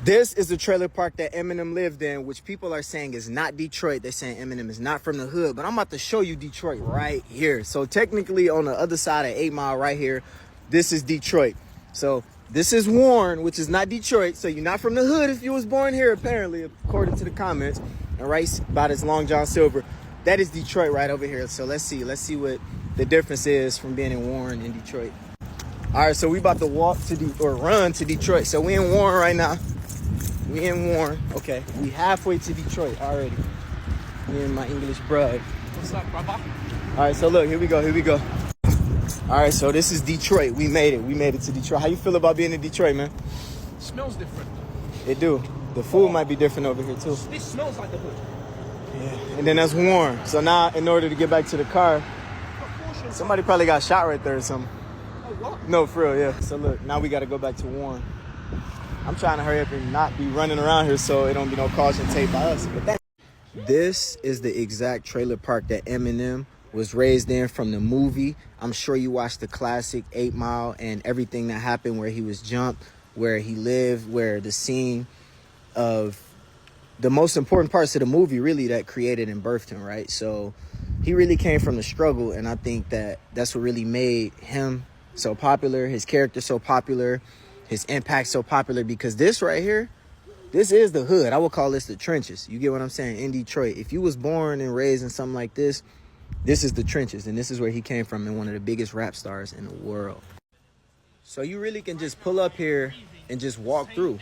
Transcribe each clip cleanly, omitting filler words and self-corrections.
This is the trailer park that Eminem lived in, which people are saying is not Detroit. They're saying Eminem is not from the hood, but I'm about to show you Detroit right here. So technically on the other side of 8 Mile right here, this is Detroit. So this is Warren, which is not Detroit. So you're not from the hood if you was born here, apparently, according to the comments. And right about as Long John Silver, that is Detroit right over here. So let's see what the difference is from being in Warren and Detroit. All right, so we about to walk to run to Detroit. So we in Warren right now. We in Warren. Okay, we halfway to Detroit already. Me and my English brother. What's up, brother? All right, so look, here we go. All right, so this is Detroit. We made it to Detroit. How you feel about being in Detroit, man? It smells different. It do. The food might be different over here too. This smells like the hood. Yeah, and then that's Warren. So now, in order to get back to the car, somebody probably got shot right there or something. Oh, what? No, for real, yeah. So look, now we got to go back to Warren. I'm trying to hurry up and not be running around here so it don't be no caution tape by us. But this is the exact trailer park that Eminem was raised in from the movie. I'm sure you watched the classic 8 Mile and everything that happened where he was jumped, where he lived, where the scene of the most important parts of the movie really that created and birthed him, right? So he really came from the struggle, and I think that that's what really made him so popular, his character so popular, his impact so popular, because this right here, this is the hood. I would call this the trenches. You get what I'm saying? In Detroit, if you was born and raised in something like this, this is the trenches, and this is where he came from, and one of the biggest rap stars in the world. So you really can just pull up here and just walk through.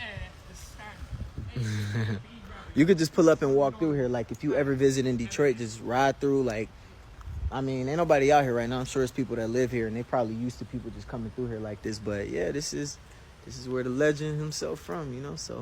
You could just pull up and walk through here. Like if you ever visit in Detroit, just ride through. Like, I mean, ain't nobody out here right now. I'm sure it's people that live here, and they probably used to people just coming through here like this. But yeah, this is where the legend himself from, you know, so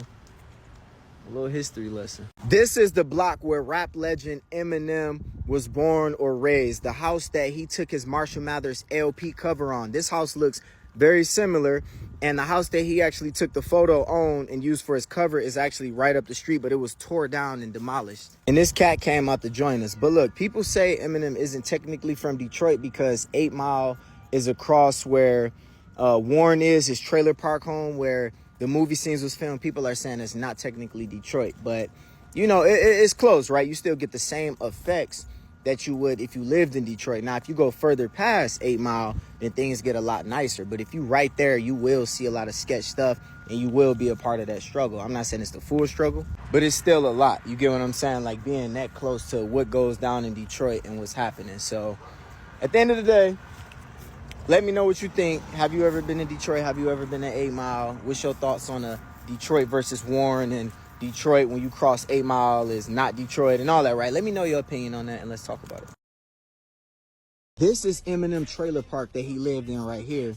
a little history lesson. This is the block where rap legend Eminem was born or raised, the house that he took his Marshall Mathers LP cover on. This house looks very similar, and the house that he actually took the photo on and used for his cover is actually right up the street, but it was tore down and demolished. And this cat came out to join us. But look, people say Eminem isn't technically from Detroit because 8 Mile is across where Warren is, his trailer park home, where the movie scenes was filmed. People are saying it's not technically Detroit, but you know, it's close, right? You still get the same effects that you would if you lived in Detroit. Now, if you go further past 8 Mile, then things get a lot nicer. But if you right there, you will see a lot of sketch stuff, and you will be a part of that struggle. I'm not saying it's the full struggle, but it's still a lot. You get what I'm saying? Like being that close to what goes down in Detroit and what's happening. So at the end of the day, let me know what you think. Have you ever been to Detroit? Have you ever been to 8 Mile? What's your thoughts on a Detroit versus Warren, and Detroit when you cross 8 Mile is not Detroit and all that, right? Let me know your opinion on that, and let's talk about it. This is Eminem trailer park that he lived in right here.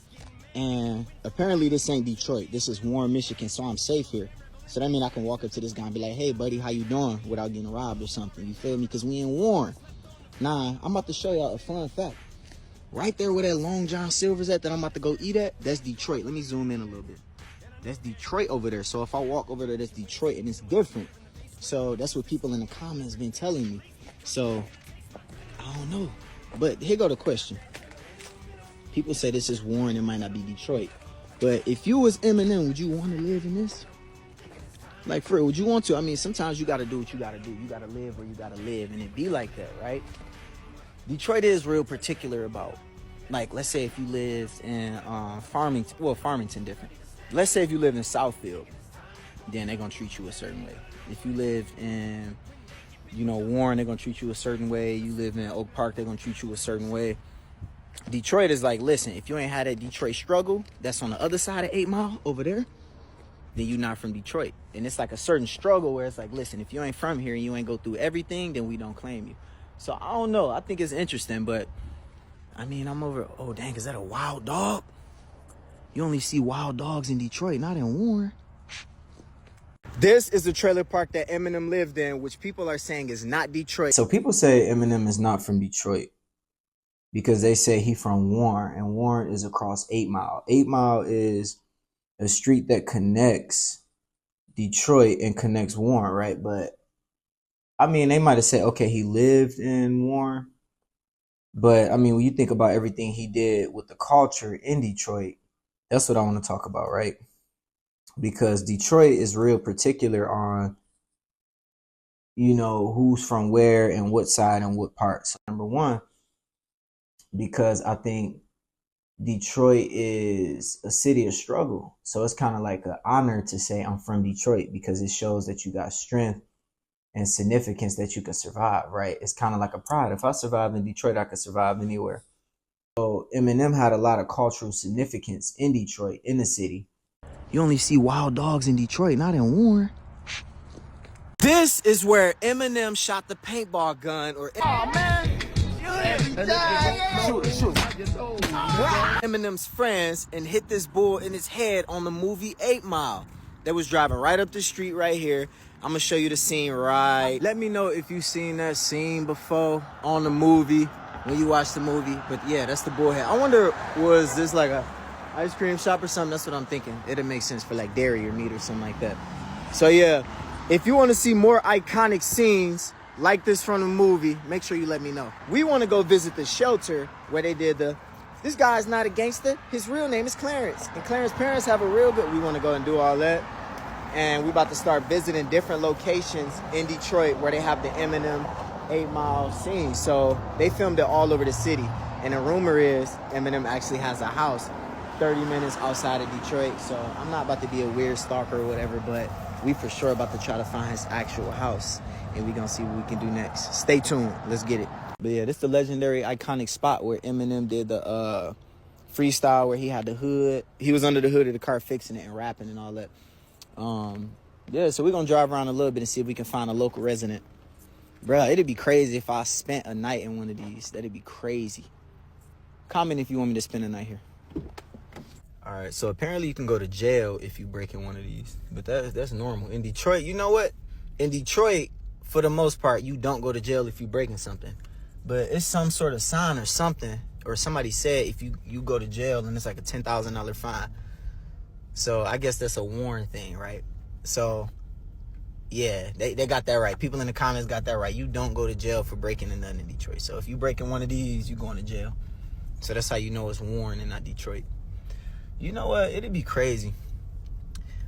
And apparently this ain't Detroit. This is Warren, Michigan, so I'm safe here. So that means I can walk up to this guy and be like, hey, buddy, how you doing? Without getting robbed or something. You feel me? Because we in Warren. Nah, I'm about to show y'all a fun fact. Right there where that Long John Silver's at that I'm about to go eat at, that's Detroit. Let me zoom in a little bit. That's Detroit over there. So if I walk over there, that's Detroit, and it's different. So that's what people in the comments been telling me. So I don't know. But here go the question. People say this is Warren, it might not be Detroit. But if you was Eminem, would you want to live in this? Like, for real, would you want to? I mean, sometimes you got to do what you got to do. You got to live where you got to live, and it be like that, right? Detroit is real particular about, like, let's say if you lived in Farmington, well, Farmington different. Let's say if you live in Southfield, then they're going to treat you a certain way. If you live in, you know, Warren, they're going to treat you a certain way. You live in Oak Park, they're going to treat you a certain way. Detroit is like, listen, if you ain't had that Detroit struggle that's on the other side of 8 Mile over there, then you're not from Detroit. And it's like a certain struggle where it's like, listen, if you ain't from here and you ain't go through everything, then we don't claim you. So I don't know. I think it's interesting, but I mean, I'm over. Oh, dang, is that a wild dog? You only see wild dogs in Detroit, not in Warren. This is the trailer park that Eminem lived in, which people are saying is not Detroit. So people say Eminem is not from Detroit because they say he from Warren, and Warren is across 8 Mile. 8 Mile is a street that connects Detroit and connects Warren, right? But I mean, they might have said, okay, he lived in Warren. But I mean, when you think about everything he did with the culture in Detroit, that's what I want to talk about, right? because Detroit is real particular on, you know, who's from where and what side and what part. So number one, because I think Detroit is a city of struggle. So it's kind of like an honor to say I'm from Detroit, because it shows that you got strength and significance that you could survive, right? It's kind of like a pride. If I survived in Detroit, I could survive anywhere. So Eminem had a lot of cultural significance in Detroit, in the city. You only see wild dogs in Detroit, not in Warren. This is where Eminem shot the paintball gun, or Eminem's friends, and hit this bull in his head on the movie 8 Mile. They was driving right up the street right here. I'm gonna show you the scene right. Let me know if you've seen that scene before on the movie, when you watch the movie. But yeah, that's the bullhead. I wonder, was this like a ice cream shop or something? That's what I'm thinking. It'd make sense for like dairy or meat or something like that. So yeah, if you want to see more iconic scenes like this from the movie, make sure you let me know. We want to go visit the shelter where they did this guy's not a gangster. His real name is Clarence. And Clarence's parents have a real good... We want to go and do all that. And we about to start visiting different locations in Detroit where they have the Eminem 8 Mile scene. So they filmed it all over the city. And the rumor is Eminem actually has a house 30 minutes outside of Detroit. So I'm not about to be a weird stalker or whatever, but we for sure about to try to find his actual house. And we gonna see what we can do next. Stay tuned. Let's get it. But yeah, this is the legendary iconic spot where Eminem did the freestyle where he had the hood. He was under the hood of the car fixing it and rapping and all that. Yeah, so we're gonna drive around a little bit and see if we can find a local resident. Bruh, it'd be crazy if I spent a night in one of these. That'd be crazy. Comment if you want me to spend a night here. All right, so apparently you can go to jail if you break in one of these. But that's normal. In Detroit, you know what? In Detroit, for the most part, you don't go to jail if you're breaking something. But it's some sort of sign or something. Or somebody said if you go to jail, and it's like a $10,000 fine. So I guess that's a Warren thing, right? So, yeah, they got that right. People in the comments got that right. You don't go to jail for breaking in nothing in Detroit. So if you break in one of these, you going to jail. So that's how you know it's Warren and not Detroit. You know what? It'd be crazy.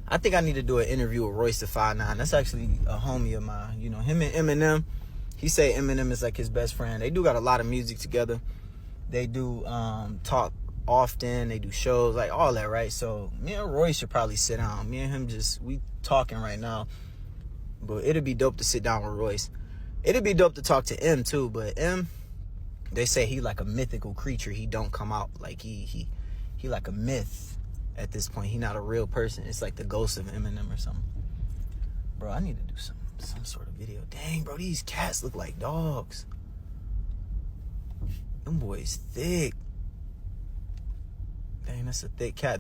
I think I need to do an interview with Royce the 5'9". That's actually a homie of mine. You know, him and Eminem. He say Eminem is like his best friend. They do got a lot of music together. They do talk often. They do shows, like all that, right? So me and Royce should probably sit down. Me and him we talking right now. But it'd be dope to sit down with Royce. It'd be dope to talk to M too. But M, they say he like a mythical creature. He don't come out. Like he like a myth at this point. He not a real person. It's like the ghost of Eminem or something. Bro, I need to do some sort of video. Dang, bro, these cats look like dogs. Them boys thick. Dang, that's a thick cat.